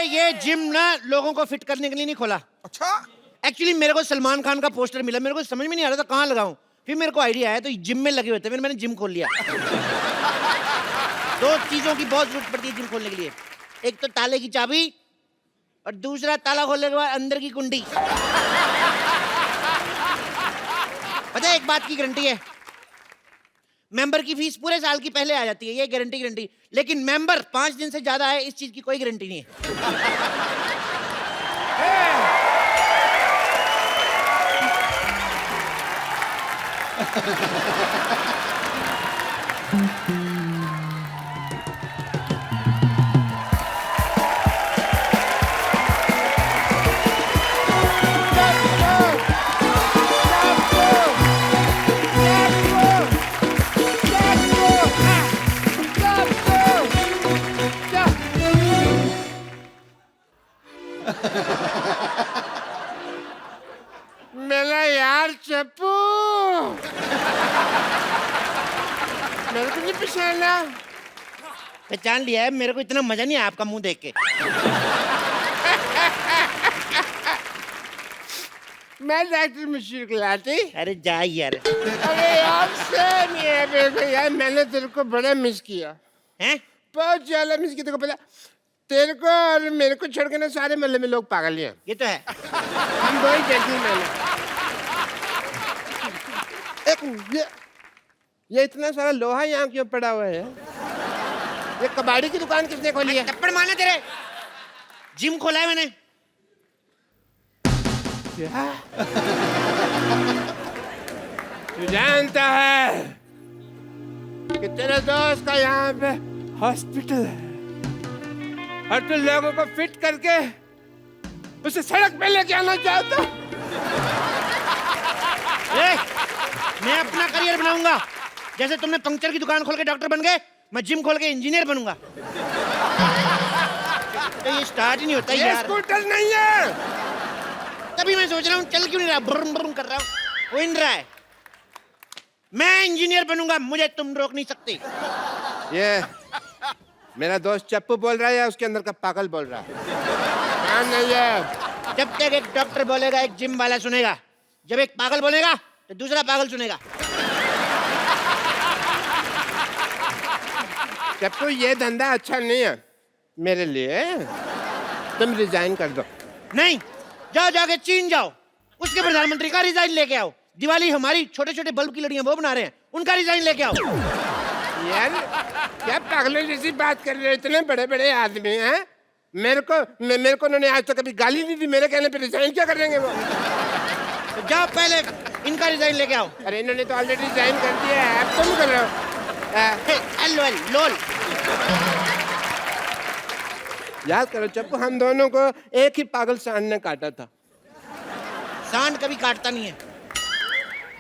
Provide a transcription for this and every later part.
ये जिम ना लोगों को फिट करने के लिए नहीं खोला। अच्छा, एक्चुअली मेरे को सलमान खान का पोस्टर मिला, मेरे को समझ में नहीं आ रहा था कहाँ लगाऊं। फिर मेरे को आइडिया आया तो जिम में लगे हुए थे, फिर मैंने जिम खोल लिया। दो चीजों की बहुत जरूरत पड़ती है जिम खोलने के लिए, एक तो ताले की चाबी और दूसरा ताला खोलने के बाद अंदर की कुंडी। पता है एक बात की गारंटी है, मेंबर की फीस पूरे साल की पहले आ जाती है, ये गारंटी। लेकिन मेंबर 5 दिन से ज्यादा है, इस चीज की कोई गारंटी नहीं है। मेरा यार चप्पू, मेरे को नहीं पहचाना। पहचान लिया है, मेरे को इतना मजा नहीं आया आपका मुंह देख के। मैं डॉक्टर मशहूर गुलाटी। अरे जा यार। अरे यार सेम ही है मेरे को यार, मैंने तेरे को बड़ा मिस किया, हैं? बहुत ज्यादा मिस किया। तेरे को पता, तेरे को और मेरे को छोड़ के ना सारे मोहल्ले में लोग पागल ही हैं। ये तो है। हम दो ही जेंटलमैन हैं। ये इतना सारा लोहा यहाँ क्यों पड़ा हुआ है? ये कबाड़ी की दुकान किसने खोली है? थप्पड़ मारना तेरे, जिम खोला है मैंने। क्या? तू जानता है कि तेरे दोस्त का यहाँ पे हॉस्पिटल है और तू लोगों को फिट करके उसे सड़क पे लेके आना चाहता? मैं अपना करियर बनाऊंगा, जैसे तुमने पंक्चर की दुकान खोल के डॉक्टर बन गए, मैं जिम खोल के इंजीनियर बनूंगा। तो ये स्टार्ट ही नहीं होता ये यार। स्कूटर नहीं है। तभी मैं सोच रहा हूँ चल क्यों नहीं रहा, ब्रुम ब्रुम कर रहा हूँ, हो नहीं रहा है। मैं इंजीनियर बनूंगा, मुझे तुम रोक नहीं सकते। ये मेरा दोस्त चप्पू बोल रहा है या उसके अंदर का पागल बोल रहा है? हाँ नहीं है। जब तक एक डॉक्टर बोलेगा एक जिम वाला सुनेगा, जब एक पागल बोलेगा तो दूसरा पागल सुनेगा। चप्पू ये धंधा अच्छा नहीं है मेरे लिए, तुम रिजाइन कर दो। नहीं, जाओ जाके चीन जाओ, उसके प्रधानमंत्री का रिजाइन लेके आओ। दिवाली हमारी छोटे छोटे बल्ब की लड़ियां वो बना रहे हैं, उनका रिजाइन लेके आओ। यार क्या पागलों जैसी बात कर रहे हो, इतने बड़े बड़े आदमी हैं। मेरे को उन्होंने आज तक कभी गाली नहीं दी, मेरे कहने पे रिजाइन क्या करेंगे वो? तो जाओ पहले इनका रिजाइन लेके आओ। अरे इन्होंने तो ऑलरेडी रिजाइन कर दिया है, अब तुम कर रहे हो। LOL लोल। याद करो चप्पू, हम दोनों को एक ही पागल सांड ने काटा था। सांड कभी काटता नहीं है।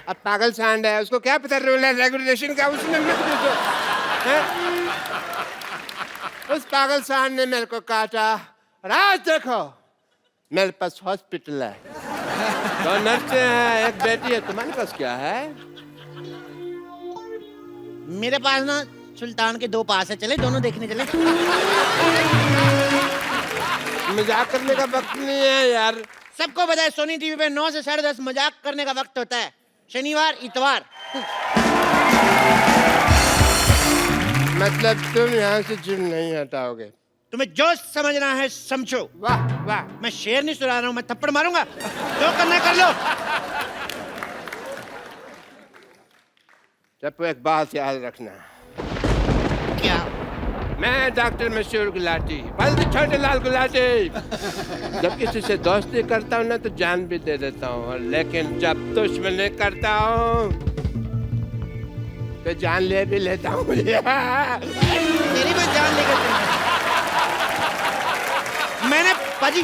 अब पागल सांड है, उसको क्या पता रूल है रेगुलेशन का, उसने मत पूछो। उस पागल सांड ने मेरे को काटा और आज देखो मेरे पास हॉस्पिटल है, 2 नर्सें हैं, एक बेटी है। तुम्हारे पास क्या है? मेरे पास ना सुल्तान के 2 पास है, चले दोनों देखने चले। मजाक करने का वक्त नहीं है यार। सबको पता है सोनी टीवी पे 9 से 10:30 मजाक करने का वक्त होता है, शनिवार इतवार। मतलब तुम यहाँ से जिम नहीं हटाओगे? तुम्हें जो समझना है समझो। वाह वाह। मैं शेर नहीं सुना रहा हूँ, मैं थप्पड़ मारूंगा, जो करना है कर लो। चप्पू एक बात याद रखना। क्या? मैं डॉक्टर मशहूर गुलाटी, बल्द छोटे लाल गुलाटी। जब किसी से दोस्ती करता हूँ ना तो जान भी दे देता हूँ, लेकिन जब दुश्मनी करता हूँ तो जान ले भी लेता हूँ। मेरी मैं जान लेकर मैंने पाजी,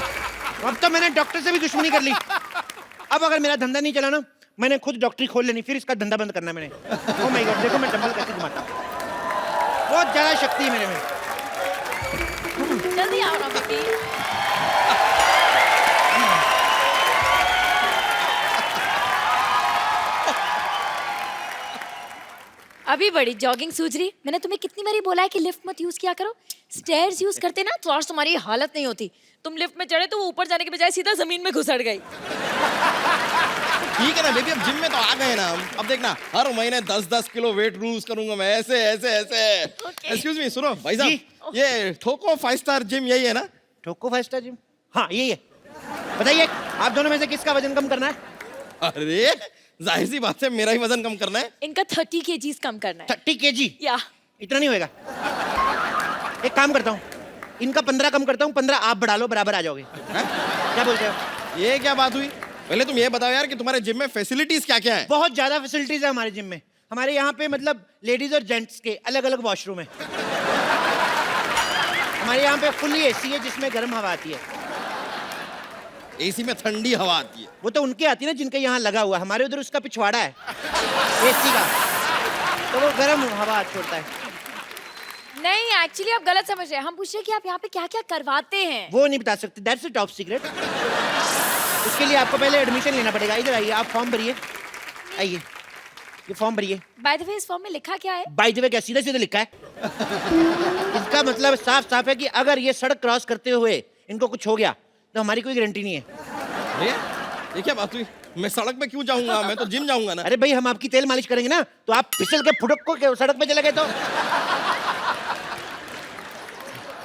अब तो मैंने डॉक्टर से भी दुश्मनी कर ली। अब अगर मेरा धंधा नहीं चला ना, मैंने खुद डॉक्टरी खोल लेनी, फिर इसका धंधा बंद करना मैंने। ओह माय गॉड, देखो मैं डंबल कैसे घुमाता हूँ, बहुत ज्यादा शक्ति है मेरे में। जल्दी आओ ना बेटी। अभी बड़ी जॉगिंग सूझ रही। मैंने तुम्हें कितनी बारी बोला है कि लिफ्ट मत यूज किया करो, स्टेयर्स यूज करते ना तो आज तुम्हारी हालत नहीं होती। तुम लिफ्ट में चढ़े तो वो ऊपर जाने के बजाय सीधा जमीन में घुसड़ गई। ठीक है ना बेबी, अब जिम में तो आ गए ना हम। अब देखना हर महीने 10-10 किलो वेट लूज करूंगा मैं, ऐसे ऐसे ऐसे। Okay. एक्सक्यूज मी, सुनो भाई जी। साहब, ये ठोको 5 स्टार जिम यही है ना? ठोको 5 स्टार जिम, हाँ यही है। बताइए आप दोनों में से किसका वजन कम करना है? अरे जाहिर सी बात है मेरा ही वजन कम करना है। इनका 30 kgs कम करना है। 30 kg? या इतना नहीं होएगा। एक काम करता हूँ, इनका 15 कम करता हूँ, 15 आप बढ़ा लो, बराबर आ जाओगे। क्या बोलते हो? ये क्या बात हुई? पहले तुम ये बताओ यार कि तुम्हारे जिम में फैसिलिटीज क्या क्या है? बहुत ज्यादा फैसिलिटीज है हमारे जिम में। हमारे यहाँ पे मतलब लेडीज और जेंट्स के अलग अलग वॉशरूम है। हमारे यहाँ पे फुल्ली एसी है जिसमें गर्म हवा आती है। एसी में ठंडी हवा आती है। वो तो उनके आती है ना जिनके यहाँ लगा हुआ, हमारे उधर उसका पिछवाड़ा है एसी का, तो वो गर्म हवा छोड़ता है। नहीं, एक्चुअली आप गलत समझ रहे हैं। हम पूछ रहे हैं कि आप यहाँ पे क्या क्या करवाते हैं। वो नहीं बता सकते, दैट्स अ टॉप सीक्रेट। उसके लिए आपको पहले एडमिशन लेना पड़ेगा। इधर आइए, आप फॉर्म भरिए, आइए ये फॉर्म भरिए। बाय द वे इस फॉर्म में लिखा क्या है? बाय द वे क्या सीधा सीधा लिखा है? इसका मतलब साफ साफ है कि अगर ये सड़क क्रॉस करते हुए इनको कुछ हो गया तो हमारी कोई गारंटी नहीं है। ये क्या बात हुई? मैं सड़क पे क्यों जाऊंगा, मैं तो जिम जाऊंगा ना। अरे भाई हम आपकी तेल मालिश करेंगे ना, तो आप फिसल के फुटक को सड़क पे चले गए तो?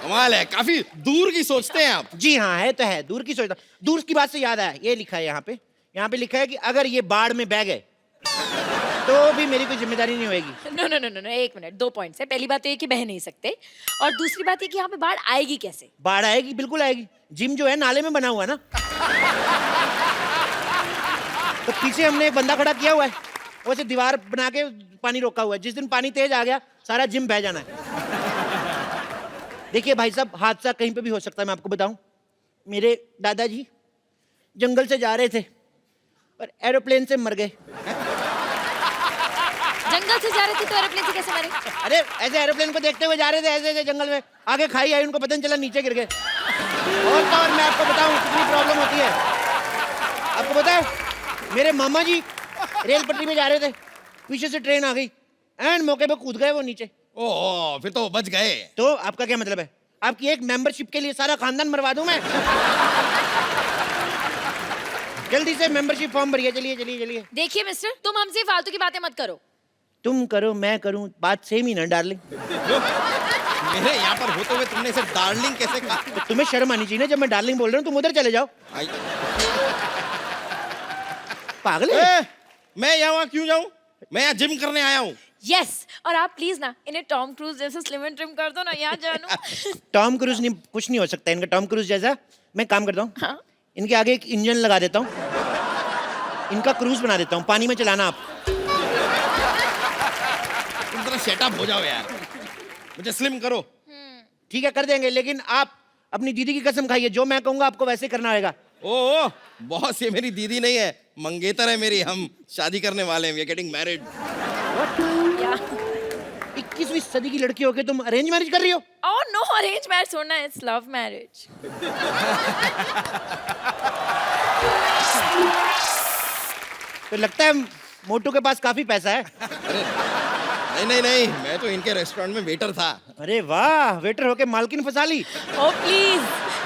कमाल है, काफी दूर की सोचते हैं आप। जी हाँ, है तो है, दूर की सोचता। दूर की बात से याद आया, ये लिखा है यहाँ पे लिखा है कि अगर ये बाढ़ में बह गए तो भी मेरी कोई जिम्मेदारी नहीं होगी। नो नो नो नो, एक मिनट, 2 पॉइंट्स है। पहली बात तो ये कि बह नहीं सकते, और दूसरी बात ये कि यहाँ पे बाढ़ आएगी कैसे? बाढ़ आएगी, बिल्कुल आएगी। जिम जो है नाले में बना हुआ है ना, तो पीछे हमने एक बंदा खड़ा किया हुआ है, वैसे दीवार बना के पानी रोका हुआ है। जिस दिन पानी तेज आ गया सारा जिम बह जाना है। देखिए भाई साहब, हादसा कहीं पे भी हो सकता है। मैं आपको बताऊं, मेरे दादाजी जंगल से जा रहे थे और एरोप्लेन से मर गए। जंगल से जा रहे थे तो एरोप्लेन से कैसे मरे? अरे ऐसे एरोप्लेन को देखते हुए जा रहे थे, ऐसे ऐसे जंगल में, आगे खाई आई, उनको पता नहीं चला, नीचे गिर गए। और मैं आपको बताऊं कितनी प्रॉब्लम होती है। आपको पता है, मेरे मामा जी रेल पटरी में जा रहे थे, पीछे से ट्रेन आ गई, एंड मौके पे कूद गए वो नीचे। ओह, फिर तो बच गए। तो आपका क्या मतलब है? आपकी एक मेंबरशिप के लिए सारा खानदान मरवा दूं मैं? जल्दी से मेंबरशिप फॉर्म भरिए, चलिए चलिए चलिए। देखिए मिस्टर, तुम हमसे फालतू की बातें मत करो। तुम करो मैं करूं, बात सेम ही ना डार्लिंग। मेरे यहाँ पर होते हुए तुमने इसे डार्लिंग कैसे कहा? तो तुम्हें शर्म आनी चाहिए ना, जब मैं डार्लिंग बोल रहा हूँ तुम उधर चले जाओ। पागल है? मैं यहाँ क्यों जाऊँ? मैं यहाँ जिम करने आया हूँ। यस, और आप प्लीज ना इन्हें टॉम क्रूज जैसे स्लिम एंड ट्रिम कर दो ना, यहाँ जानू। टॉम क्रूज नहीं, कुछ नहीं हो सकता इनका टॉम क्रूज जैसा। मैं काम करता हूँ, हाँ? इनके आगे एक इंजन लगा देता हूँ, इनका क्रूज बना देता हूँ, पानी में चलाना आप। तुम जरा सेटअप हो जाओ यार, मुझे स्लिम करो। ठीक है कर देंगे, लेकिन आप अपनी दीदी की कसम खाइए, जो मैं कहूँगा आपको वैसे करना होगा। ओह बॉस, ये मेरी दीदी नहीं है, मंगेतर है मेरी। हम शादी करने वाले हैं, वी आर गेटिंग मैरिड। या 21वीं सदी की लड़की होके तुम अरेंज मैरिज कर रही हो? ओह नो, अरेंज मैरिज छोड़ना, इट्स लव मैरिज। तो लगता है मोटू के पास काफी पैसा है। नहीं, मैं तो इनके रेस्टोरेंट में वेटर था। अरे वाह, वेटर होके मालकिन फंसा ली। ओह प्लीज,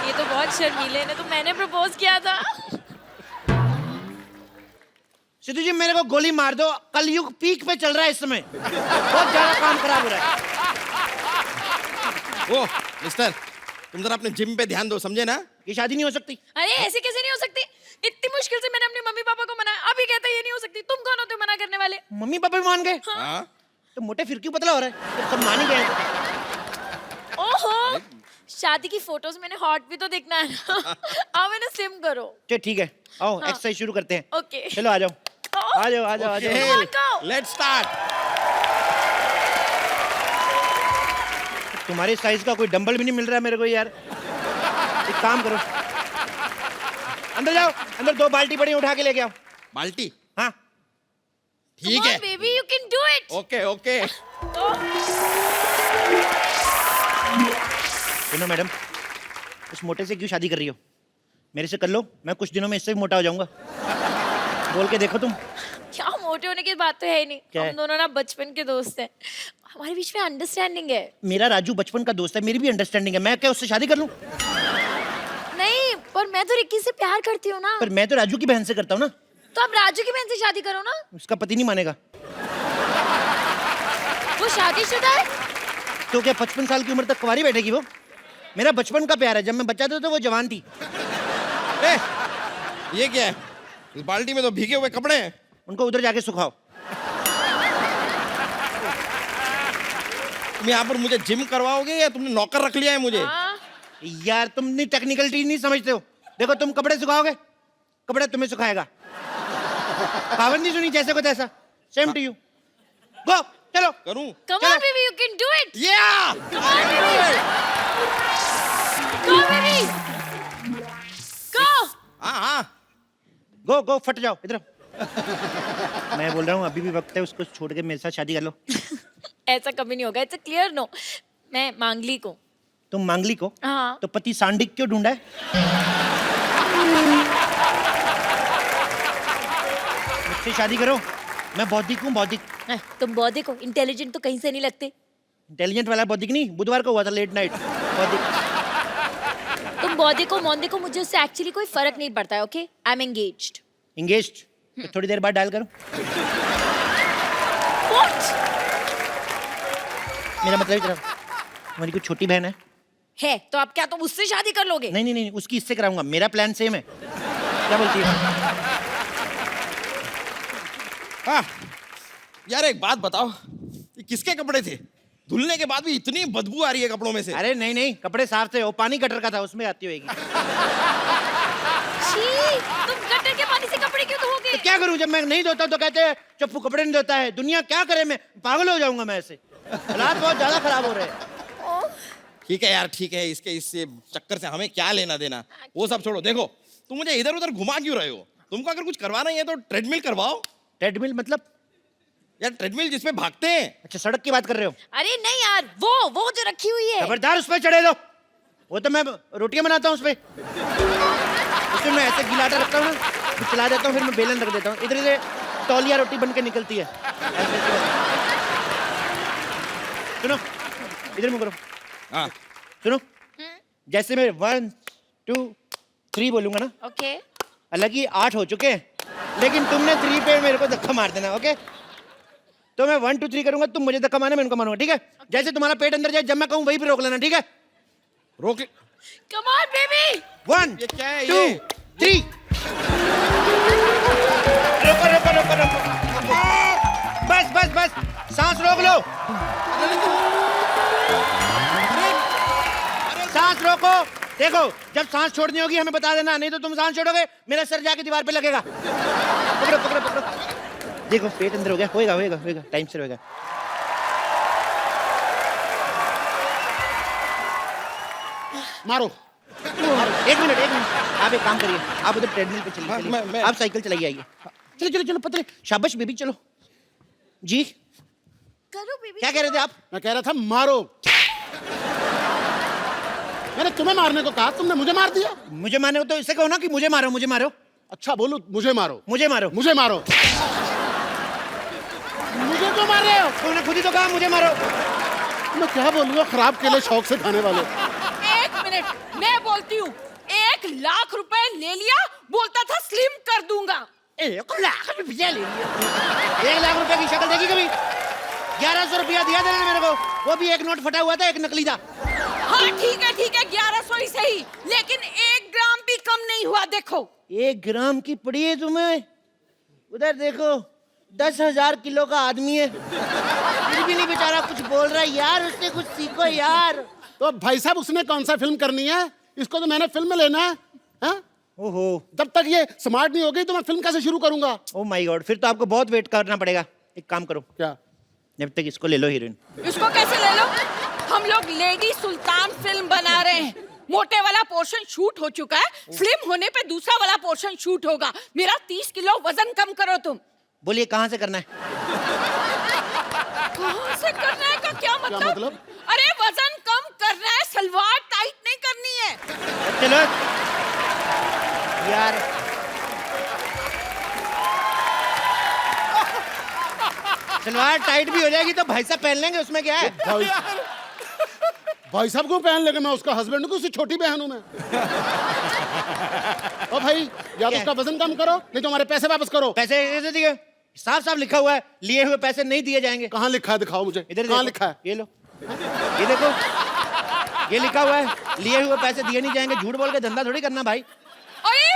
ये तो बहुत शर्मीले हैं, तो मैंने प्रपोज किया था। सिद्धू जी मेरे को गोली मार दो, कलयुग पीक पे चल रहा है इस समय, बहुत ज्यादा काम खराब हो रहा है। ओह मिस्टर, तुम जरा अपने जिम पे ध्यान दो, समझे ना? ये शादी नहीं हो सकती। अरे ऐसे कैसे नहीं हो सकती? इतनी मुश्किल से मैंने अपने मम्मी पापा को मनाया, अभी कहता है ये नहीं हो सकती। तुम कौन होते हो मना करने वाले? मम्मी पापा भी मान गए? हाँ? तो मोटे फिर क्यों पतला हो रहा है? तो सब मान ही गए हैं। ओहो, शादी की फोटोज मैंने हॉट भी तो देखना है ना। अब मैंने स्लिम करो। चलो ठीक है, आओ हाँ। एक्सरसाइज शुरू करते हैं। ओके। चलो आ जाओ, आ जाओ आ जाओ आ जाओ। Come on, go. Let's start. तुम्हारे साइज का कोई डंबल भी नहीं मिल रहा है मेरे को यार। एक काम करो, अंदर जाओ, अंदर 2 बाल्टी पड़ी, उठा के लेके आओ। बाल्टी? हाँ ठीक है। Baby, you can do it. Okay okay. सुनो मैडम, उस मोटे से क्यों शादी कर रही हो? मेरे से कर लो, मैं कुछ दिनों में इससे भी मोटा हो जाऊंगा। बोल के देखो तुम। क्या मोटे होने की बात तो है ही नहीं। क्या है? हम दोनों ना बचपन के दोस्त हैं। हमारे बीच में अंडरस्टैंडिंग है। मेरा राजू बचपन का दोस्त है, मेरी भी अंडरस्टैंडिंग है। मैं क्या उससे शादी कर लूं? नहीं, पर मैं तो रिक्की से प्यार करती हूँ ना। पर मैं तो राजू की बहन से करता हूँ ना। तो आप राजू की बहन से शादी करो ना। उसका पति नहीं मानेगा। वो शादीशुदा है। तो क्या 55 साल की उम्र तक कुंवारी बैठेगी वो? मेरा बचपन का प्यार है, जब मैं बच्चा था तो वो जवान थी। ए, ये क्या है? इस बाल्टी में तो भीगे हुए कपड़े हैं। उनको उधर जाके सुखाओ। तुम यहाँ पर मुझे जिम करवाओगे या तुमने नौकर रख लिया है मुझे? हाँ। यार तुम नहीं टेक्निकलिटी नहीं समझते हो। देखो तुम कपड़े सुखाओगे, कपड़ा तुम्हें सुखाएगा। कहावत नहीं सुनी, जैसे को तैसा। Same to you. गो, चलो। करूं? Come on baby, you can do it. Yeah! Come on baby. Go baby. Go. हाँ। गो गो, फट जाओ इधर आओ। मैं बोल रहा हूँ अभी भी वक्त है, उसको छोड़ के मेरे साथ शादी कर लो। ऐसा कभी नहीं होगा। It's a clear no. मैं मांगली को। तुम मांगली को? हाँ। तो पति सांडिक क्यों ढूंढा है? मुझसे शादी करो, मैं बौद्धिक हूँ, बौद्धिक। तुम बौद्धिक हो, इंटेलिजेंट तो कहीं से नहीं लगते। इंटेलिजेंट वाला बौद्धिक नहीं, बुधवार को हुआ था लेट नाइट बौद्धिक। तुम बौद्धिक हो, मौद्धिक हो, मुझे उससे एक्चुअली कोई फर्क नहीं पड़ता है। Okay, I am engaged. Engaged? तो थोड़ी देर बाद डायल करो। What? मेरा मतलब इधर आओ। हमारी कोई छोटी बहन है? तो आप क्या तुम उससे शादी कर लोगे? नहीं नहीं नहीं, उसकी इससे कराऊंगा। मेरा प्लान सेम है। क्या बोलती है? हाँ। यार एक बात बताओ, ये किसके कपड़े थे? धुलने के बाद भी इतनी बदबू आ रही है कपड़ों में से। अरे नहीं नहीं, कपड़े साफ थे, वो पानी गटर का था, उसमें आती होगी। छी, तुम गटर के पानी से कपड़े क्यों धोगे? तो क्या करूं, जब मैं नहीं धोता तो कहते हैं चप्पू कपड़े नहीं धोता है। दुनिया क्या करे, मैं पागल हो जाऊंगा मैं ऐसे। हालात बहुत ज्यादा खराब हो रहे हैं। ठीक है यार, ठीक है, इससे चक्कर से हमें क्या लेना देना, वो सब छोड़ो। देखो तुम मुझे इधर उधर घुमा क्यों रहे हो? तुमको अगर कुछ करवाना ही है तो ट्रेडमिल करवाओ। ट्रेडमिल मतलब? यार ट्रेडमिल जिसमें भागते हैं। अच्छा, सड़क की बात कर रहे हो? अरे नहीं यार, वो जो रखी हुई है। खबरदार उस पर चढ़े दो। वो तो मैं रोटियां बनाता हूँ उस पे। उसमें मैं ऐसे गिलाटा रखता हूँ ना, फिर चला देता हूँ, फिर मैं बेलन रख देता हूँ, इधर से तौलिया रोटी बन के निकलती है। ऐसे सुनो, इधर मुंह करो। हाँ। सुनो, जैसे मैं 1 2 3 बोलूंगा ना, ओके। अलग ही 8 हो चुके हैं, लेकिन तुमने 3 पे मेरे को धक्का मार देना। ओके, तो मैं 1 2 3 करूंगा, तुम मुझे धक्का मारना, मैं उनको मारूंगा। ठीक है? जैसे तुम्हारा पेट अंदर जाए, जब मैं कहूँ वहीं पे रोक लेना। ठीक है? रोक। Come on baby. 1 ये क्या है 2 ये? 3। रोको रोको रोको रोको, बस बस बस, सांस रोक लो, सांस रोको। देखो, जब सांस छोड़नी होगी हमें बता देना, नहीं तो तुम सांस छोड़ोगे मेरा सर जाके दीवार पे लगेगा। पकड़ो पकड़ो पकड़ो। देखो पेट अंदर हो गया, होएगा होएगा होएगा, टाइम से होएगा। मारो। एक मिनट आप एक काम करिए, आप उधर ट्रेडमिल पे चलिए, चलिए। आप साइकिल चलाइए, आइए। चलो चलो चलो पतले, शाबाश बेबी, चलो जी। करो बेबी। क्या कह रहे थे आप? मैं कह रहा था मारो। मैंने तुम्हें मारने को कहा, तुमने मुझे मार दिया। मुझे मारो तो इससे कहो ना कि मुझे मारो, मुझे मारो। अच्छा बोलो, मुझे मारो। मुझे मारो। मुझे मारो। मुझे क्यों मार रहे हो? तुमने खुद ही तो कहा मुझे मारो। मैं क्या बोलूँगा, खराब केले शौक से खाने वाले। एक मिनट, मैं बोलती हूँ। 1 लाख रुपए ले लिया, बोलता था स्लिम कर दूंगा। 1 लाख रुपया ले लिया? 1 लाख रुपए की शक्ल देखी कभी? 1100 रुपया दिया था मेरे को, वो भी एक नोट फटा हुआ था, एक नकली था। हाँ ठीक है 1100 ही सही, लेकिन 1 ग्राम भी कम नहीं हुआ। देखो 1 ग्राम की पड़ी है तुम्हें? उधर देखो, 10,000 किलो का आदमी है, फिर भी नहीं बेचारा कुछ बोल रहा है। यार उससे कुछ सीखो यार। तो भाई साहब, उसने कौन सा फिल्म करनी है? इसको तो मैंने फिल्म में लेना है। हाँ? ओहो, जब तक ये स्मार्ट नहीं हो गई तो मैं फिल्म कैसे शुरू करूंगा? ओ माय गॉड, फिर तो आपको बहुत वेट करना पड़ेगा। एक काम करो, क्या? जब तक इसको ले लो हीरोइन। इसको कैसे ले लो? हम लोग लेडी सुल्तान फिल्म बना रहे हैं। मोटे वाला पोर्शन शूट हो चुका है, स्लिम होने पे दूसरा वाला पोर्शन शूट होगा। मेरा 30 किलो वजन कम करो तुम। बोलिए कहाँ से करना है? कहाँ से करना है का क्या मतलब? अरे वजन कम करना है, सलवार टाइट नहीं करनी है। चलो यार, सलवार टाइट भी हो जाएगी तो भाई साहब पहन लेंगे, उसमें क्या है? भाई साहब को पहन लेगा, मैं उसका हस्बैंड हूँ, उससे छोटी बहन हूँ मैं। ओ भाई, या तो उसका वजन कम करो, नहीं तो हमारे पैसे वापस करो। पैसे ऐसे दिए, साफ साफ लिखा हुआ है, लिए हुए पैसे नहीं दिए जाएंगे। कहाँ लिखा है, दिखाओ मुझे। इधर कहाँ देखो, लिखा है? ये लो, ये देखो, ये लिखा हुआ है, लिए हुए पैसे दिए नहीं जाएंगे। झूठ बोल के धंधा थोड़ी करना भाई। अरे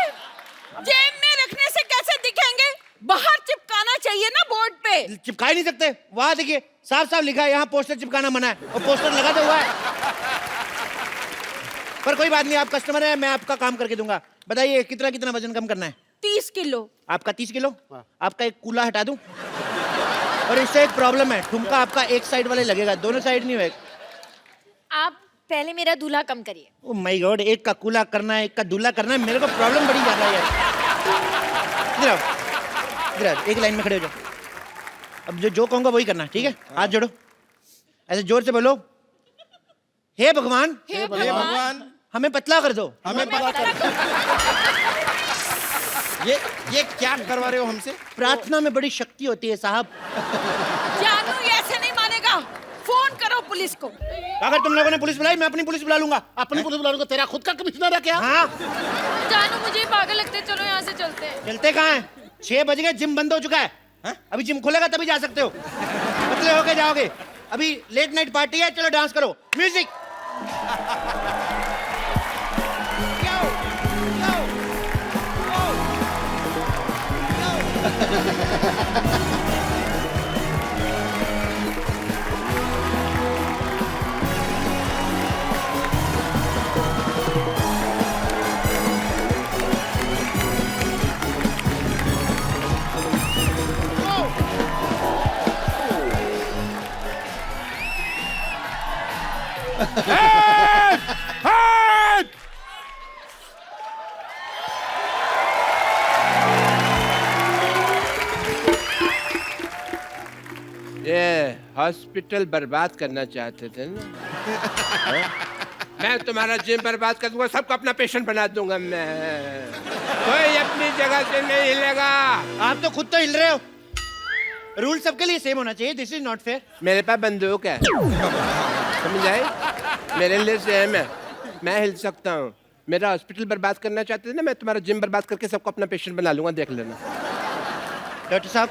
जेब में रखने से कैसे दिखेंगे? बाहर चिपकाना चाहिए ना बोर्ड पे। चिपका ही नहीं सकते, वहां देखिए साफ साफ लिखा है, यहाँ पोस्टर चिपकाना मना है, और पोस्टर लगा तो हुआ है। पर कोई बात नहीं, आप कस्टमर है, मैं आपका काम करके दूंगा। बताइए कितना कितना वजन कम करना है? 30 किलो। आपका 30 किलो? आपका एक कूला हटा दूं? और इससे एक प्रॉब्लम है, ठुमका आपका एक साइड वाले लगेगा, दोनों साइड नहीं होएगा। आप पहले मेरा दूल्हा कम करिए। ओ माय गॉड, एक का कूला करना है, एक का दूल्हा करना है, मेरे को प्रॉब्लम बड़ी ज्यादा है यार। इधर आओ, इधर आओ, एक लाइन में खड़े हो जाओ। अब जो कहूंगा वही करना, ठीक है? हाथ जोड़ो, ऐसे जोर से बोलो, हे भगवान, हे भगवान हमें पतला कर दो। हमें पता कर। ये क्या करवा रहे हो हमसे? प्रार्थना में बड़ी शक्ति होती है साहब। जानू ये ऐसे नहीं मानेगा, फोन करो पुलिस को। अगर तुम लोगों ने पुलिस बुलाई, मैं अपनी पुलिस बुला लूंगा। अपनी पुलिस बुला लूंगा, तेरा खुद का कमिश्नर है क्या? हाँ, जानू मुझे पागल लगते हैं, चलो यहाँ से चलते हैं। चलते कहाँ हैं? 6 बज गए, जिम बंद हो चुका है। अभी जिम खुलेगा तभी जा सकते हो, पतले होके जाओगे। अभी लेट नाइट पार्टी है, चलो डांस करो, म्यूजिक। ये हॉस्पिटल बर्बाद करना चाहते थे ना? मैं तुम्हारा जिम बर्बाद कर दूंगा, सबको अपना पेशेंट बना दूंगा मैं। कोई अपनी जगह से नहीं हिलेगा। आप तो खुद तो हिल रहे हो। रूल सबके लिए सेम होना चाहिए, दिस इज नॉट फेयर। मेरे पास बंदूक है, समझ आए? मेरे लिए सेम है, मैं हिल सकता हूँ। मेरा हॉस्पिटल बर्बाद करना चाहते थे ना, मैं तुम्हारा जिम बर्बाद करके सबको अपना पेशेंट बना लूंगा, देख लेना। डॉक्टर साहब,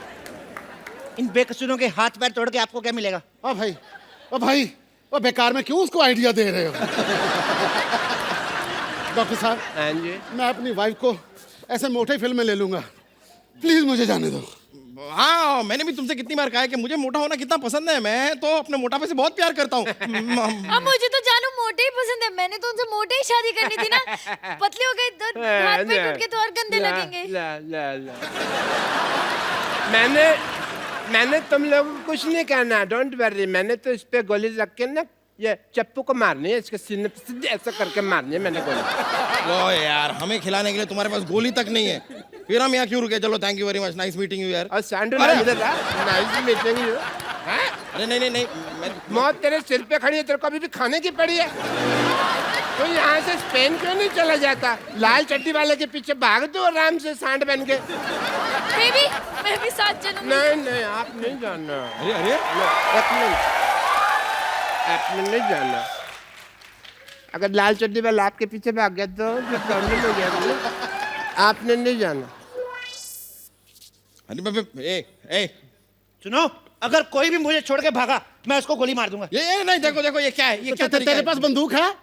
इन बेकसूरों के हाथ पैर तोड़ के आपको क्या मिलेगा? ओ भाई, ओ भाई, ओ बेकार में क्यों उसको आइडिया दे रहे हो? डॉक्टर साहब, हाँ जी। मैं अपनी वाइफ को ऐसे मोटे फिल्म में ले लूंगा, प्लीज मुझे जाने दो। हाँ, मैंने भी तुमसे कितनी बार कहा है कि मुझे मोटा होना कितना पसंद है। मैं तो अपने मोटापे से बहुत प्यार करता हूँ। अब मुझे तो जानू मोटे ही पसंद है, मैंने तो उनसे मोटे ही शादी करनी थी ना। पतले हो गए तो हाथ पैर टूट के तो और गंदे लगेंगे। मैंने तुम लोगों को कुछ नहीं कहना, डोंट वरी। मैंने तो इस पे गोली रख के ना, ये चप्पू को मारनी है, इसके सीने पे सीधे ऐसा करके मारनी है मैंने गोली। ओ यार, हमें खिलाने के लिए तुम्हारे पास गोली तक नहीं है, फिर हम यहाँ क्यों रुके? चलो, thank you very much, nice meeting you यार। और सैंडल इधर आ, नाइस मीटिंग यू। अरे नहीं नहीं नहीं, मौत तेरे सिर पे खड़ी है, तेरे को अभी भी खाने की पड़ी है। तो यहाँ से स्पेन क्यों नहीं चला जाता? लाल चट्टी वाले के पीछे भाग दो आराम से, सांड बन के। बेबी, मैं भी साथ चलूंगी। नहीं नहीं, आप नहीं जाना। अरे अरे, एक मिनट, आपने नहीं जाना। अगर लाल चड्डी वाला आपके पीछे भाग गया तो प्रॉब्लम हो गया। आपने नहीं जाना। अरे ए, सुनो, अगर कोई भी मुझे छोड़ के भागा, मैं उसको गोली मार दूंगा। ये नहीं, देखो देखो, ये क्या है? ये क्या तरीका तेरे है? पास बंदूक है?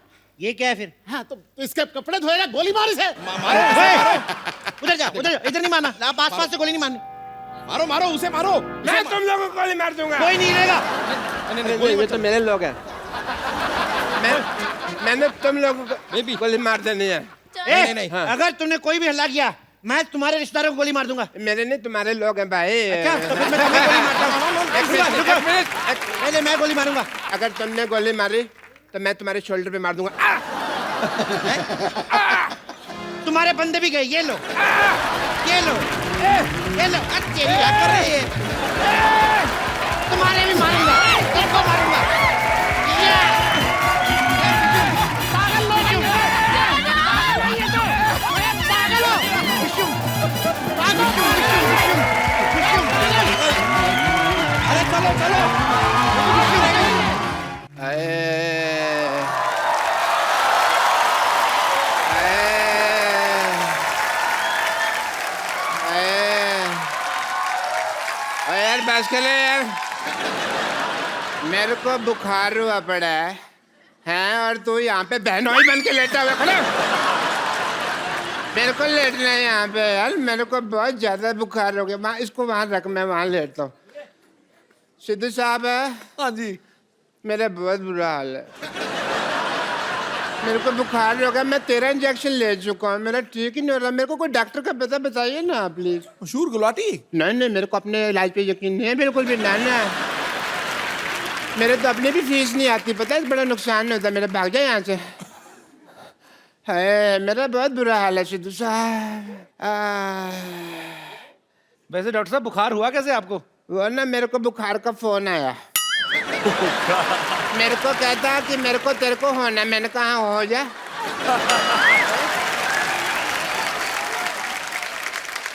ये क्या है फिर? हाँ, तो इसके कपड़े धोएगा, गोली मार इसे। मारो उधर जाओ, उधर जाओ, इधर नहीं मारना। आप आसपास से गोली नहीं मारनी। मारो मारो, उसे मारो। मैं तुम लोगों को गोली मार दूंगा। कोई नहीं रहेगा। नहीं, ये तो मेरे लोग हैं। मैंने तुम लोगों को गोली मार देनी है। ए, नहीं, हाँ। अगर तुमने कोई भी हल्ला किया, मैं तुम्हारे रिश्तेदारों को गोली मार दूंगा। मेरे नहीं, तुम्हारे लोग हैं भाई। क्या? तो फिर मैं तुम्हें गोली मारता हूँ। रुको, पहले मैं गोली मारूंगा। अगर तुमने गोली मारी तो मैं तुम्हारे शोल्डर पे मार दूंगा। तुम्हारे बंदे भी गए, ये लो, ये लो, ये लो। अच्छे क्या कर रही है? तुम्हारे भी मारूंगा, तुमको मारूंगा। पागल लोग क्यों? पागल हो? विशुम, पागल क्यों? विशुम, विशुम, विशुम। अरे बस कर ले यार। मेरे को बुखार हुआ पड़ा है और तू यहाँ पे बहनोई बन के लेटा हुआ खड़ा। मेरे को लेटना है यहाँ पे यार, मेरे को बहुत ज्यादा बुखार हो गया। वहाँ इसको वहाँ रख, मैं वहाँ लेटता हूँ। सिद्धू साहब है? हाँ जी। मेरा बहुत बुरा हाल है, मेरे को बुखार हो गया। मैं 13 इंजेक्शन ले चुका हूँ, मेरा ठीक ही नहीं हो रहा। मेरे को कोई डॉक्टर का पता बताइए ना प्लीज। मशहूर गुलाटी। नहीं, मेरे को अपने इलाज पे यकीन नहीं है बिल्कुल भी। ना मेरे तो अपने भी फीस नहीं आती, पता है, बड़ा नुकसान होता है मेरा। भाग जाए यहाँ से। है, मेरा बहुत बुरा हाल है सिद्धू साहब। वैसे डॉक्टर साहब बुखार हुआ कैसे आपको? वो ना मेरे को बुखार का फोन आया। मेरे को कहता कि मेरे को तेरे को होना। मैंने कहा हो जा।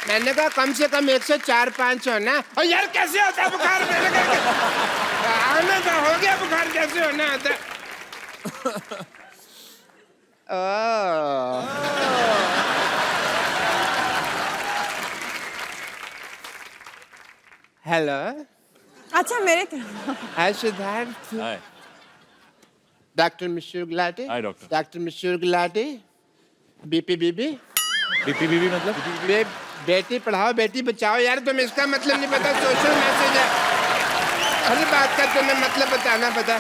मैंने कहा कम से कम 104-5 होना। और यार कैसे होता है बुखार? मैंने कहा हो गया बुखार, कैसे होना होता? हेलो। अच्छा मेरे hi Siddharth. Hi doctor Mishra Gulati. Hi doctor. Doctor Mishra Gulati. BP बीबी मतलब बेटी पढ़ाओ बेटी बचाओ। यार तुम इसका मतलब नहीं पता, सोशल मैसेज है। हर बात का तुम्हें मतलब बताना पता।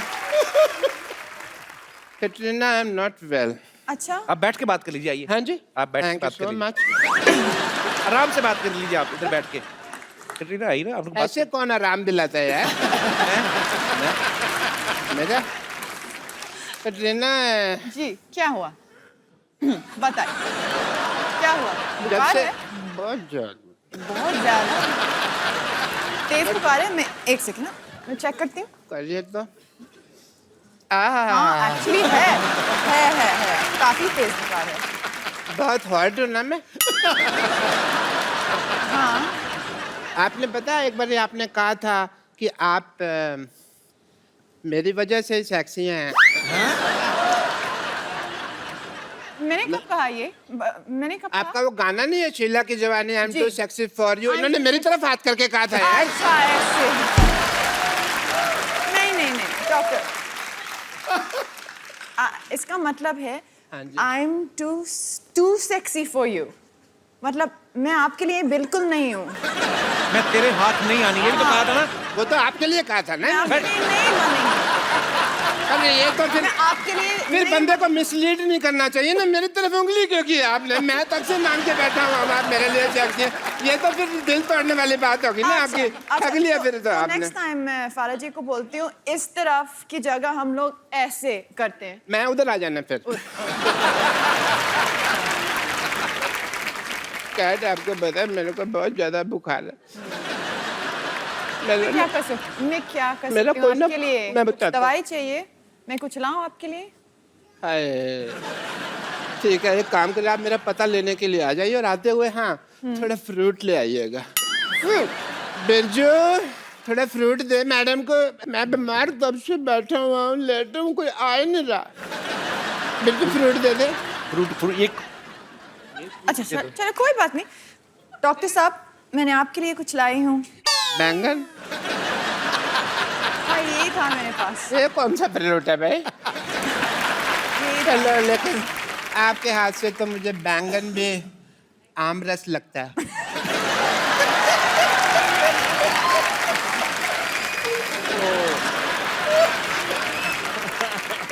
Katrina I am not well. अच्छा आप बैठ के बात कर लीजिए, आइए। हाँ जी, आप बैठ के थैंक यू बात कर सो लीजिए। मच। आराम से बात कर लीजिए आप इधर बैठ के। कैटरीना आई ना, आप लोग बात ऐसे कौन आराम दिलाता है यार? मेरा कैटरीना जी, क्या हुआ? बताइए क्या हुआ? जब बुखार से है? बहुत ज्यादा बहुत ज्यादा तेज बुखार है। मैं एक सेकंड ना, मैं चेक करती हूँ। करिए तो। हाँ एक्चुअली है काफी तेज बुखार है। बहुत हॉट हूँ ना मैं। हाँ आपने पता है, एक बार आपने कहा था कि आप मेरी वजह से सेक्सी हैं। मैंने कब कहा ये? मैंने कब कहा? आपका वो गाना नहीं है शीला की जवानी, आई am too sexy for you? इन्होंने मेरी तरफ हाथ करके कहा था यार। अच्छा ऐसे। नहीं डॉक्टर, इसका मतलब है हाँ जी। I am too sexy for you. मतलब मैं आपके लिए बिल्कुल नहीं हूँ। मैं तेरे हाथ नहीं आनी, ये भी तो कहा था ना। वो तो आपके लिए कहा था मैं ना। आपके लिए नहीं बनेगी। अरे ये तो फिर मैं आपके लिए फिर नहीं- बंदे को मिसलीड नहीं करना चाहिए ना। मेरी तरफ उंगली क्यों की आपने? मैं तब से मान के बैठा हूँ आप मेरे लिए सेक्सी हैं। ये तो फिर दिल तोड़ने वाली बात होगी ना आपकी। ठग लिया फिर तो आपने। नेक्स्ट टाइम मैं फारा जी को बोलती हूँ, इस तरफ की जगह हम लोग ऐसे करते हैं। मैं उधर आ जाना फिर। कैट आपको पता है मेरे को बहुत ज्यादा बुखार है। मैं क्या कर सकती हूँ? मैं क्या कर मेरा सकती हूँ कोई ना- आपके लिए? मैं कुछ बताता हूँ। दवाई चाहिए? मैं कुछ लाऊं आपके लिए? हाय ठीक है, एक काम करिए, आप मेरा पता लेने के लिए आ जाइए और आते हुए हाँ थोड़ा फ्रूट ले आइएगा। बिरजू थोड़ा फ्रूट दे मैडम को। मैं बीमार तब से बैठा हुआ हूँ, लेटा हूँ, कोई आ ही नहीं रहा। बिरजू फ्रूट दे दे। फ्रूट एक अच्छा चलो कोई बात नहीं। डॉक्टर साहब मैंने आपके लिए कुछ लाई हूँ। बैंगन? हाँ यही था मेरे पास। ये कौन सा फ्रूट है भाई? यही था। चलो लेकिन आपके हाथ से तो मुझे बैंगन भी आम रस लगता है।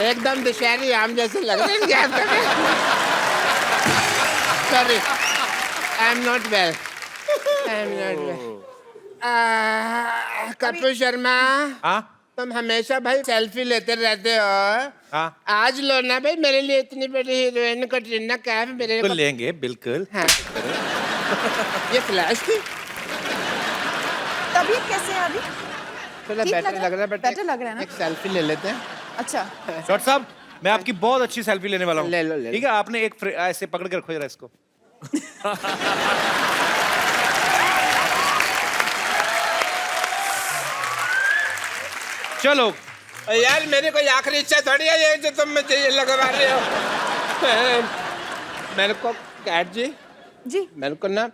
एकदम दशहरी आम जैसे लग रहे हैं क्या? Sorry, I am not well. Kapil Sharma, हाँ तुम हमेशा भाई सेल्फी लेते रहते हो। हाँ आज लो ना भाई, मेरे लिए इतनी बड़ी हीरोइन कैटरीना कैफ मेरे तो को। लेंगे बिल्कुल। हाँ। ये फ्लैश थी। तबीयत कैसे है अभी? थोड़ा ठीक बेटर लग रहा है बेटा। better लग रहा है ना? एक सेल्फी ले लेते हैं। अच्छा डॉक्टर साहब मैं आपकी बहुत अच्छी सेल्फी लेने वाला हूँ। ले लो। ठीक है, आपने एक ऐसे पकड़ के रखो जरा इसको। चलो यार मेरे को आखिरी इच्छा थोड़ी है ये जो तुम मुझे ये लगवा रहे हो। मेरे को कैट जी, जी मेरे को ना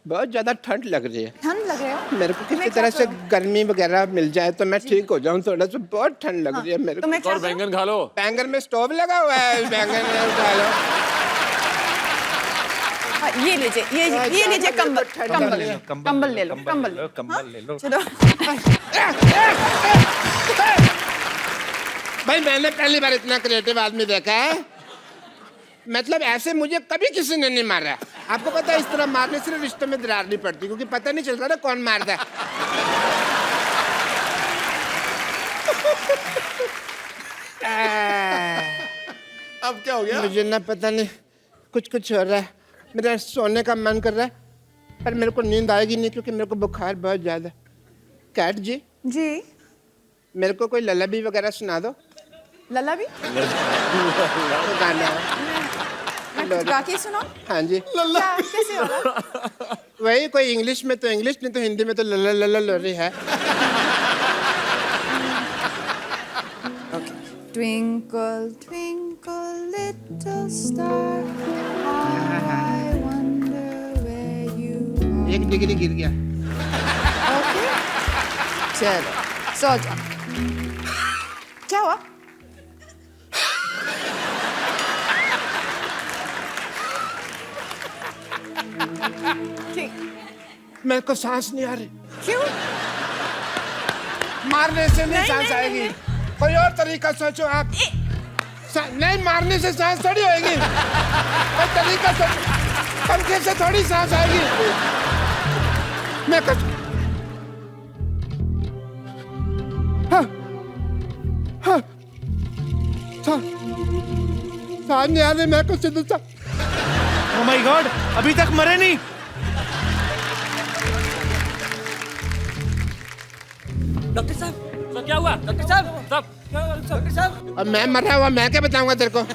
बहुत ज्यादा ठंड लग रही है। ठंड लग रहे हो? मेरे को किसी मैं तरह क्या से करूं? गर्मी वगैरह मिल जाए तो मैं ठीक हो जाऊं थोड़ा सा। बहुत ठंड लग रही है मेरे तो को। मैं क्या और करूं? बैंगन खा लो। बैंगन में स्टोव लगा हुआ है, बैंगन में खा लो। हाँ, ये लीजिए, ये लीजिए कंबल, कंबल ले लो, कंबल ले लो। चलो। भाई मैंने पहली बार इतना क्रिएटिव आदमी देखा है। मतलब ऐसे मुझे कभी किसी ने नहीं मारा। आपको पता है इस तरह मारने से रिश्तों में दरार नहीं पड़ती, क्योंकि पता नहीं चलता ना कौन मारता है। अब क्या हो गया? मुझे ना पता नहीं कुछ हो रहा है। मेरा सोने का मन कर रहा है, पर मेरे को नींद आएगी नहीं क्योंकि मेरे को बुखार बहुत ज्यादा है। कैट जी, जी, मेरे को कोई ललाबी वगैरह सुना दो। लला भी? तो गाना है। मैं गा के सुनाऊं? हाँ जी। क्या, कैसे होगा? वही कोई इंग्लिश में तो इंग्लिश, नहीं तो हिंदी में तो लला लला लोरी है। Twinkle, twinkle, little star, how I wonder where you are. 1 degree गिर गया। Okay. चलो, सो जाओ। क्या हुआ? ठीक। मेरे को सांस नहीं आ रही। क्यों? मारने से नहीं सांस आएगी। कोई और तरीका सोचो आप। नहीं, मारने से सांस थोड़ी होएगी। कोई तरीका सोचो। पंखे से थोड़ी सांस आएगी। मैं कुछ सांस नहीं आ रही। मैं कुछ सीधा ओह माय गॉड, अभी तक मरे नहीं। डॉक्टर साहब, क्या हुआ? डॉक्टर साहब, डॉक्टर साहब। अब मैं मरा हुआ, मैं क्या बताऊंगा तेरे को?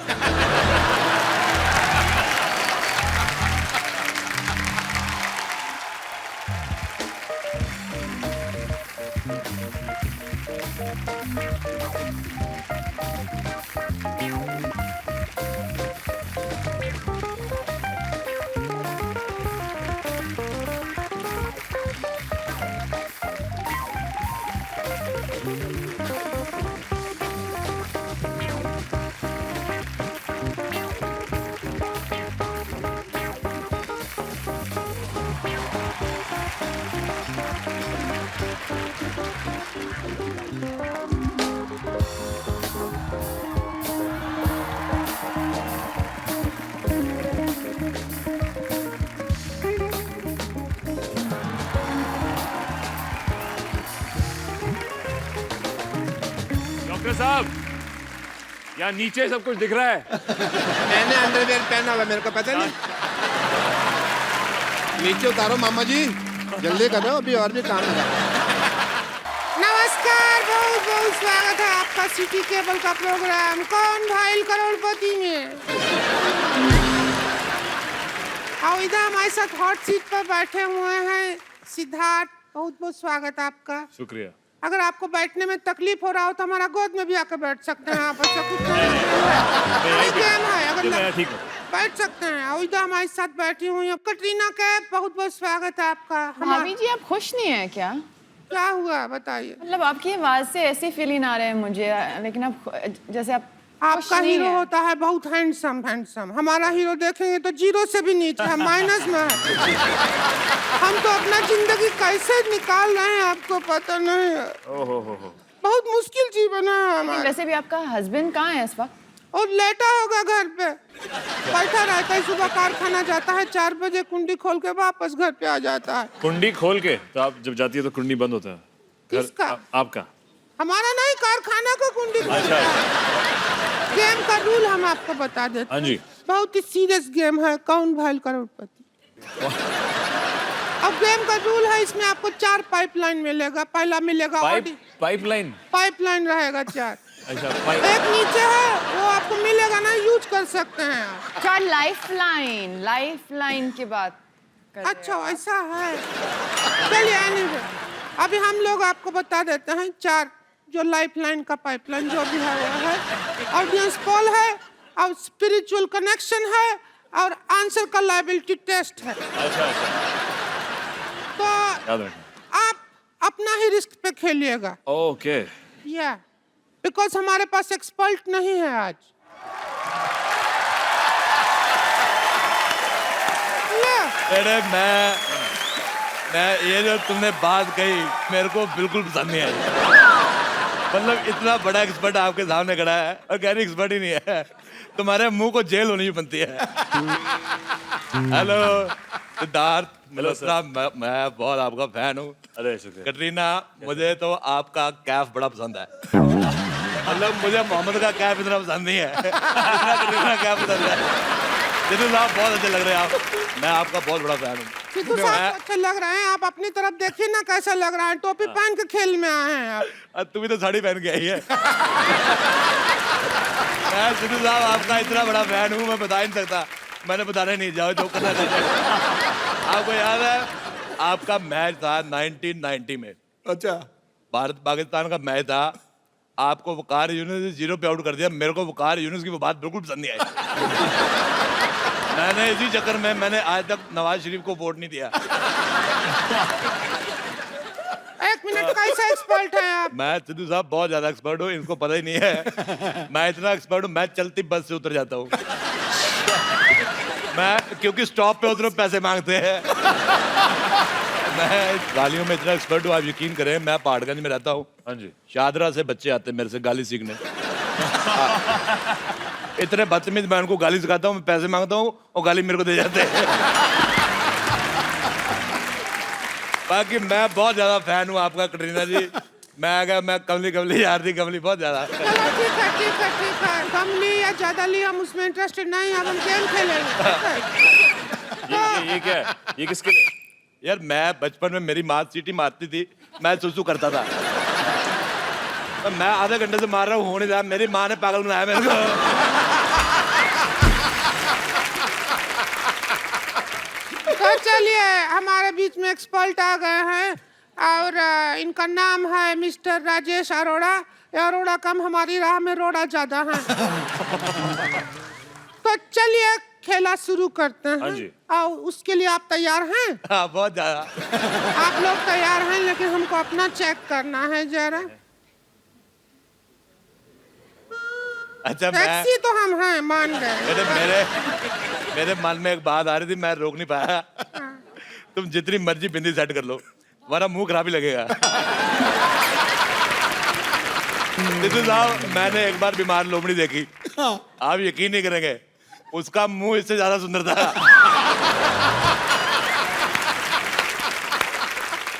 डॉक्टर साहब, यहाँ नीचे सब कुछ दिख रहा है। मैंने अंडरवेयर पहना हुआ, मेरे को पता नहीं। नीचे उतारो मामा जी, जल्दी करो, अभी और भी काम है। नमस्कार, बहुत बहुत स्वागत है आपका सिटी केबल का प्रोग्राम कौन भाईल करोड़पति में। और इधर हमारे साथ हॉट सीट पर बैठे हुए हैं सिद्धार्थ, बहुत बहुत स्वागत है आपका। शुक्रिया। अगर आपको बैठने में तकलीफ हो रहा हो तो हमारा गोद में भी आकर बैठ सकते हैं आप। ऐसा कुछ नहीं है, अगर ठीक है, बैठ सकते हैं। और इधर हमारे साथ बैठी हुई है कटरीना कैफ, बहुत बहुत स्वागत है आपका। भाभी जी, आप खुश नहीं है क्या? क्या हुआ बताइए? मतलब आपकी आवाज से ऐसी फीलिंग आ रहे हैं मुझे, लेकिन आप जैसे आप आपका हीरो होता है बहुत हैंडसम हैंडसम। हमारा हीरो देखेंगे तो जीरो से भी नीचे है, माइनस में है। हम तो अपना जिंदगी कैसे निकाल रहे हैं आपको पता नहीं है। बहुत मुश्किल जीवन है हमारा। वैसे भी आपका हस्बैंड कहाँ है इस वक्त? और लेटा होगा घर पे, बैठा रहता है। सुबह कारखाना जाता है 4 बजे, कुंडी खोल के वापस घर पे आ जाता है। कुंडी खोल के? तो आप जब जाती है तो कुंडी बंद होता है? किसका? आपका। हमारा नहीं, कारखाना को कुंडी खोलता है। गेम का रूल हम आपको बता देते हैं। हाँ जी। बहुत ही सीरियस गेम है, कौन भाईल करोड़पति। अब गेम का रूल है, इसमें आपको 4 पाइपलाइन मिलेगा। पहला मिलेगा पाइपलाइन। पाइपलाइन रहेगा 4। अच्छा, एक नीचे है, वो आपको मिलेगा ना, यूज कर सकते हैं आप। क्या लाइफ लाइन की बात कर रहे अच्छा ऐसा है। चलिए anyway, अभी हम लोग आपको बता देते हैं 4 जो लाइफलाइन का पाइपलाइन जो भी है वो है। ऑडियंस पोल है, और स्पिरिचुअल कनेक्शन है, और आंसर का लायबिलिटी टेस्ट है। अच्छा। याद रखना। आप अपना ही रिस्क पे खेलिएगा। ओके। या बिकॉज हमारे पास एक्सपर्ट नहीं है आज। अरे मैं ये जो तुमने बात कही मेरे को बिल्कुल पसंद नहीं आई। मतलब इतना बड़ा एक्सपर्ट आपके सामने खड़ा है और कह रही एक्सपर्ट ही नहीं है। तुम्हारे मुंह को जेल होनी बनती है। Hello Siddharth, hello sir. मैं बहुत आपका फैन हूँ। अरे शुक्रिया। कटरीना, मुझे तो आपका कैफ बड़ा पसंद है। मतलब मुझे मोहम्मद का कैफ इतना पसंद नहीं है जितना कटरीना का कैफ पसंद है। सिद्धू साहब बहुत अच्छे लग रहे हैं आप। मैं आपका बहुत बड़ा फैन हूँ। सिद्धू साहब अच्छे लग रहे हैं। आप अपनी तरफ देखिए ना कैसा लग रहा है। टोपी पहन के खेल में आए हैं आप। तुम भी तो साड़ी पहन के आई है। मैं सिद्धू साहब आपका इतना बड़ा फैन हूँ, मैं बता ही नहीं सकता। मैंने बताने नहीं, जाओ जो करना चाहिए। आपको याद है आपका मैच था 1990 में। अच्छा। भारत पाकिस्तान का मैच था। आपको वकार यूनुस ने 0 पे आउट कर दिया। मेरे को वकार यूनुस की वो बात बिल्कुल पसंद नहीं आई। मैंने इसी चक्कर में मैंने आज तक नवाज शरीफ को वोट नहीं दिया। एक मिनट, कैसे एक्सपर्ट हैं आप? मैं सिद्धू साहब बहुत ज्यादा एक्सपर्ट हूँ, इनको पता ही नहीं है। मैं इतना एक्सपर्ट हूँ, मैं चलती बस से उतर जाता हूँ। मैं क्योंकि स्टॉप पे उतरो पैसे मांगते हैं। मैं गालियों में इतना एक्सपर्ट हूँ, आप यकीन करें। मैं पहाड़गंज में रहता हूँ। हाँ जी। शादरा से बच्चे आते हैं मेरे से गाली सीखने। इतने बदतमीज, मैं उनको गाली सिखाता हूँ, मैं पैसे मांगता हूँ और गाली मेरे को दे जाते हैं। बाकी मैं बहुत ज्यादा फैन हूँ आपका कटरीना जी। मैं कमली कमली यार थी, कमली बहुत ज्यादा। चलो ठीक है, ठीक है, ठीक है। कम ली या ज्यादा ली हम उसमें इंटरेस्टेड नहीं। अब हम गेम खेलेंगे। ये क्या है? ये किसके लिए? यार मैं बचपन में मेरी माँ सीटी मारती थी, मैं सुसु करता था। तो मैं आधे घंटे से मार रहा हूँ, होने जा। मेरी माँ ने पागल बनाया मेरे को। तो चलिए, हमारे बीच में एक्सपर्ट आ गए हैं और इनका नाम है मिस्टर राजेश अरोड़ा। अरोड़ा कम, हमारी राह में रोड़ा ज्यादा है। तो चलिए खेला शुरू करते हैं। हाँ जी। और उसके लिए आप तैयार हैं? हाँ, बहुत ज्यादा। आप लोग तैयार हैं, लेकिन हमको अपना चेक करना है जरा। अच्छा, टैक्सी तो हम हैं, मान गए। मेरे मन में एक बात आ रही थी, मैं रोक नहीं पाया। तुम जितनी मर्जी बिंदी सेट कर लो, हमारा मुंह खराब ही लगेगा। सिद्धू साहब, मैंने एक बार बीमार लोमड़ी देखी, आप यकीन नहीं करेंगे, उसका मुंह इससे ज्यादा सुंदर था।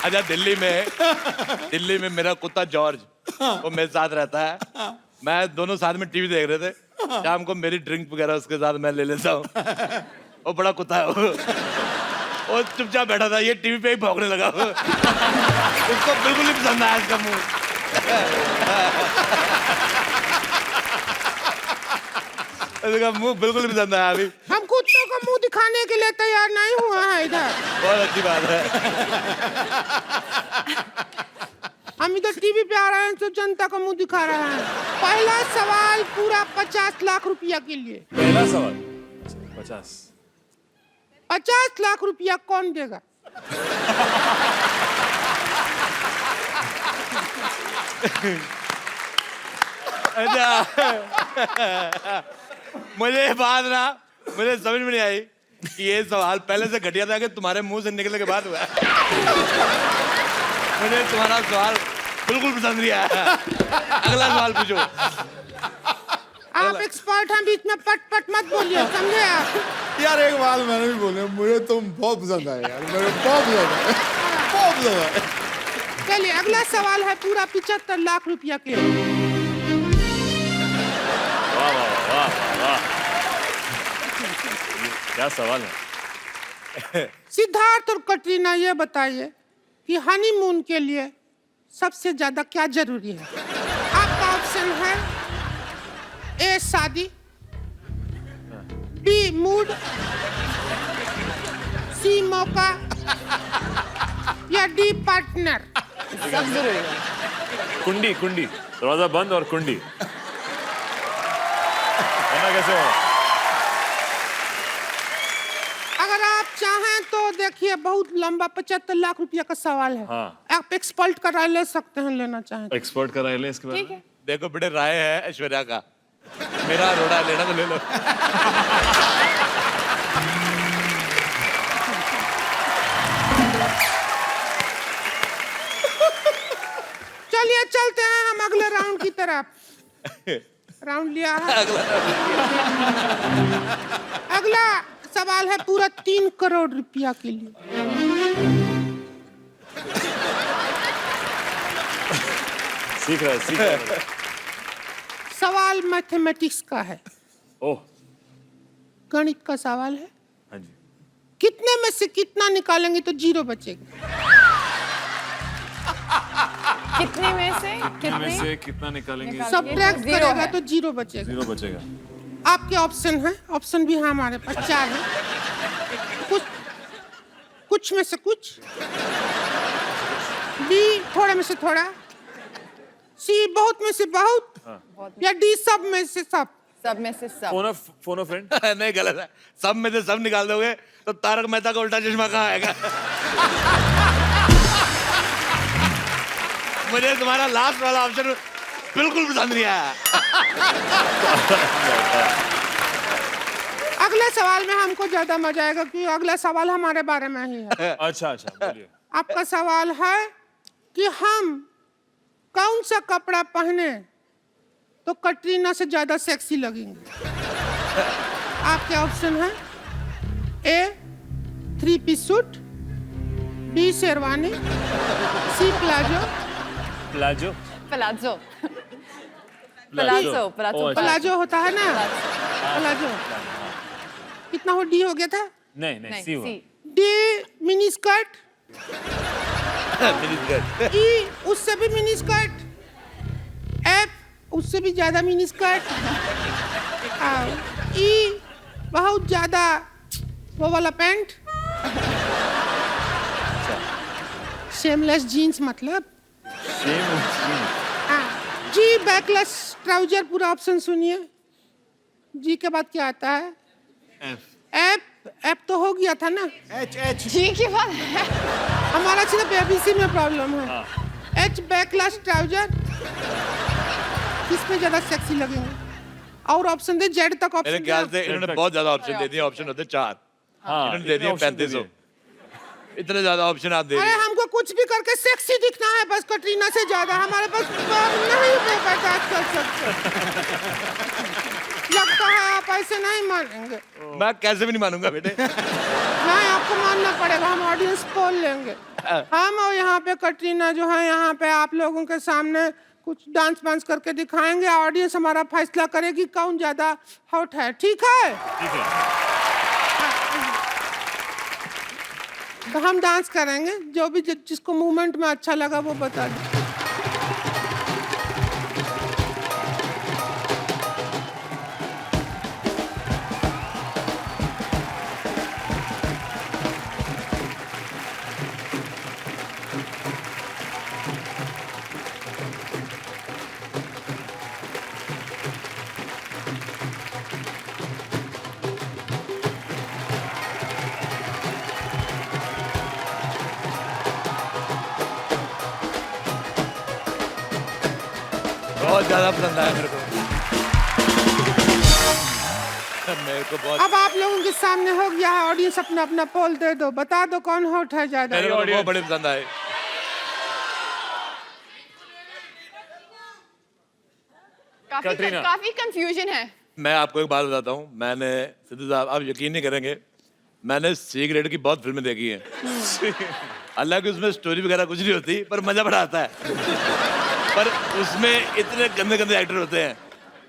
अच्छा, दिल्ली में मेरा कुत्ता जॉर्ज, वो मेरे साथ रहता है। मैं दोनों साथ में टीवी देख रहे थे। शाम को मेरी ड्रिंक वगैरह उसके साथ मैं ले लेता हूँ। वो बड़ा कुत्ता है वो चुपचाप बैठा था, ये टीवी पे ही भौंकने लगा। उसको बिल्कुल नहीं पसंद आया इसका मुंह। इसका मुंह बिल्कुल नहीं पसंद आया। अभी हम कुत्तों का मुंह दिखाने के लिए तैयार नहीं हुआ है इधर। बहुत अच्छी बात है। हम इधर टीवी पे आ रहे हैं तो जनता का मुंह दिखा रहे हैं। पहला सवाल पूरा 50 लाख रुपया के लिए। पहला सवाल 50। 50 लाख रुपया कौन देगा? मुझे समझ में नहीं आई कि ये सवाल पहले से घटिया था कि तुम्हारे मुंह से निकलने के बाद हुआ है। मुझे तुम्हारा सवाल बिल्कुल पसंद नहीं आया। अगला सवाल पूछो। आप एक्सपर्ट हैं, बीच में पट पट मत बोलिए, समझे आप? यार एक बात मैंने भी बोली, मुझे तुम बहुत पसंद आए यार, मुझे बहुत पसंद आए, बहुत पसंद आए। चलिए, अगला सवाल है पूरा 75 लाख रुपया के लिए। वाह वाह वाह वाह, क्या सवाल है। सिद्धार्थ और कटरीना, ये बताइए कि हनीमून के लिए सबसे ज्यादा क्या जरूरी है? आपका ऑप्शन है ए शादी, बी मूड, सी मौका या डी पार्टनर। सब जरूरी है। कुंडी दरवाजा बंद और कुंडी, वरना कैसे होगा? अगर आप चाहें तो देखिए, बहुत लंबा 75 लाख रुपया का सवाल है। हाँ। आप एक्सपर्ट का राय ले सकते हैं, लेना चाहें तो। एक्सपर्ट का राय लें इसके बारे ठीक में। है। देखो बेटे, राय है ऐश्वर्या का, मेरा रोड़ा लेना तो ले लो। चलिए चलते हैं हम अगले राउंड की तरफ। राउंड लिया है। अगला सवाल है पूरा 3 करोड़ रुपया के लिए। सीख रहा है। सवाल मैथमेटिक्स का है, ओह, गणित का सवाल है। हाँ जी। कितने में से कितना निकालेंगे तो 0 बचेगा? कितने में से कितने कितना निकालेंगे? सब्ट्रैक्ट जीरो करेगा है। तो 0 बचेगा। 0 बचेगा। आपके ऑप्शन है, ऑप्शन भी है हमारे पास, 4 है। कुछ में से कुछ, बी थोड़े में से थोड़ा, सी बहुत में से बहुत, या डी सब में से सब। सब में से सब। Phone of friend. नहीं, गलत है। सब में से सब निकाल दोगे तो तारक मेहता का उल्टा चश्मा कहाँ आएगा? मुझे तुम्हारा लास्ट वाला ऑप्शन बिल्कुल पसंद नहीं आया। अगले सवाल में हमको ज्यादा मजा आएगा क्योंकि अगला सवाल हमारे बारे में ही है। अच्छा बोलिए। आपका सवाल है कि हम कौन सा कपड़ा पहने तो कटरीना से ज्यादा सेक्सी लगेंगे। आपके ऑप्शन है, A 3 piece suit, B sherwani, C palazzo. Palazzo. Palazzo. Palazzo. Palazzo. Palazzo होता है ना, प्लाजो। कितना हो, डी हो गया था? नहीं, सी हुआ। D mini skirt, mini skirt. E उससे भी मिनी स्कर्ट, एफ उससे भी ज्यादा मिनी स्कर्ट, ई बहुत ज्यादा वो वाला पैंट, शेमलेस जीन्स मतलब, जी बैकलेस ट्राउजर। पूरा ऑप्शन सुनिए। जी के बाद क्या आता है? एफ तो हो गया था ना। जी की बात है। हमारा सिर्फ एबीसी में प्रॉब्लम है। एच बैकलेस ट्राउजर, किसमें ज्यादा सेक्सी लगेंगे? और ऑप्शन दे, जेड तक मेरे ऑप्शन ख्याल से इन्होंने बहुत ज्यादा ऑप्शन दे दिए। ऑप्शन होते 4, इन्होंने दे दिए 3500। इतने ज्यादा ऑप्शन आप दे अरे दिए। हमको कुछ भी करके सेक्सी दिखना है बस, कटरीना से ज्यादा। हमारे पास नहीं बर्दाश्त कर सकते। लगता है आप ऐसे नहीं मानेंगे। मैं कैसे भी नहीं मानूंगा बेटे। नहीं, आपको मानना पड़ेगा। हम ऑडियंस पोल लेंगे। हम और यहाँ पे कटरीना जो है, यहाँ पे आप लोगों के सामने कुछ डांस वांस करके दिखाएंगे। ऑडियंस हमारा फैसला करेगी कौन ज्यादा हॉट है। ठीक है? तो हम डांस करेंगे, जो भी जिसको मूवमेंट में अच्छा लगा वो बता दे। बहुत ज्यादा पसंद आया मेरे को। मेरे को बहुत। अब आप लोगों के सामने हो गया है, ऑडियंस अपना अपना पोल दे दो, बता दो कौन हॉट है ज्यादा। मेरे को बहुत बड़े पसंद आए। काफी कंफ्यूजन है। मैं आपको एक बात बताता हूँ। मैंने, सिद्धू साहब आप यकीन नहीं करेंगे, मैंने सी ग्रेड की बहुत फिल्में देखी हैं। हालांकि उसमें स्टोरी वगैरह कुछ नहीं होती, पर मजा बड़ा आता है। पर उसमें इतने गंदे गंदे एक्टर होते हैं,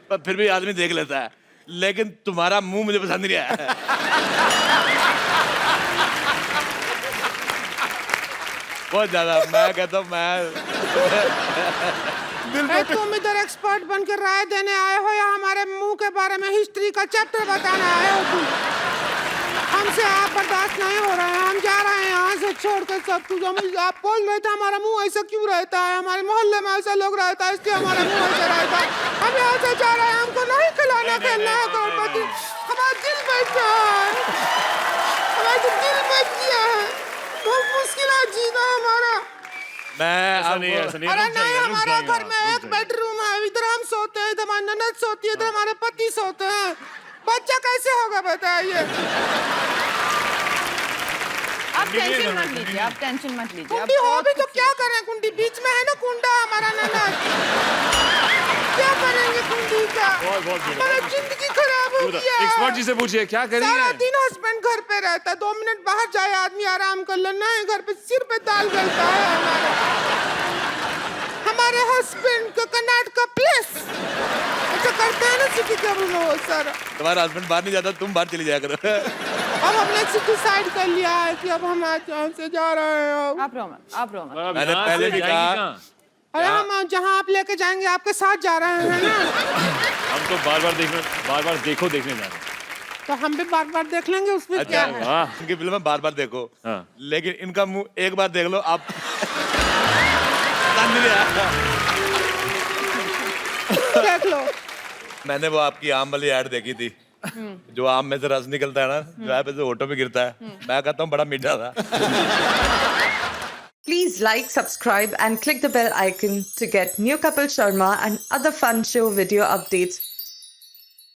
पर फिर भी आदमी देख लेता है। लेकिन तुम्हारा मुंह मुझे पसंद नहीं आया। बहुत ज्यादा। मैं कहता हूँ तुम इधर एक्सपर्ट बन के राय देने आए हो या हमारे मुंह के बारे में हिस्ट्री का चैप्टर बताने आए हो तुम? हमसे आप बर्दाश्त नहीं हो रहे हैं। हम जा रहे हैं यहाँ से छोड़ कर सब कुछ। आप बोल रहे थे हमारा मुंह ऐसा क्यों रहता है, हमारे मोहल्ले में ऐसा लोग रहता है इसलिए हमारा मुंह ऐसा रहता है। हम यहाँ से जा रहे हैं, हमको नहीं खिलाना खेलना है करोड़पति। हमारा दिल बैठ रहा है, जीना हमारा। मैं ऐसा नहीं आपको नहीं, अरे रुक नहीं, जाइए, रुक हमारा जाइए, घर में रुक एक जाइए। बेडरूम है, इधर हम सोते हैं, इधर हमारी ननद सोती है, इधर हमारे पति सोते हैं। बच्चा कैसे होगा बताइए? आप टेंशन मत लीजिए, आप टेंशन मत लीजिए। कुंडी हो भी तो क्या करें? कुंडी बीच में है ना कुंडा हमारा ननद। क्या करेंगे कुंडी का? बहुत हमारा जिंदगी खराब हो गया। एक्सपर्ट जी से पूछिए क्या करिए। सारा दिन हस्बैंड घर पे रहता है, 2 मिनट बाहर जाए आदमी आराम कर लेना है, घर पे सिर पे दाल गलता है हमारा। हमारे हस्बैंड को कर्नाटका प्लेस अच्छा करते हैं ना सिटी का बहुत सारा। तुम्हारा हस्बैंड बाहर नहीं जाता, तुम बाहर चली जाया करो। अब हमने डिसाइड कर लिया है कि अब हम आज यहाँ से जा रहे हैं। आप रो मत, आप रो मत। मैंने पहले भी कहा अरे हम जहाँ आप लेके जाएंगे आपके साथ जा रहे हैं ना। हम तो बार बार देखने जा रहे हैं। तो हम भी बार बार देख लेंगे, उसमें क्या अच्छा है? वाह। इनकी फिल्म बार बार देखो, हाँ। लेकिन इनका मुंह एक बार देख लो आप। समझ नहीं आया। देख लो। मैंने वो आपकी आम वाली ऐड देखी थी, जो आम में से रस निकलता है ना, जो है से होठों पे गिरता है। मैं कहता हूँ बड़ा मीठा था। Please like, subscribe and click the bell icon to get new Kapil Sharma and other fun show video updates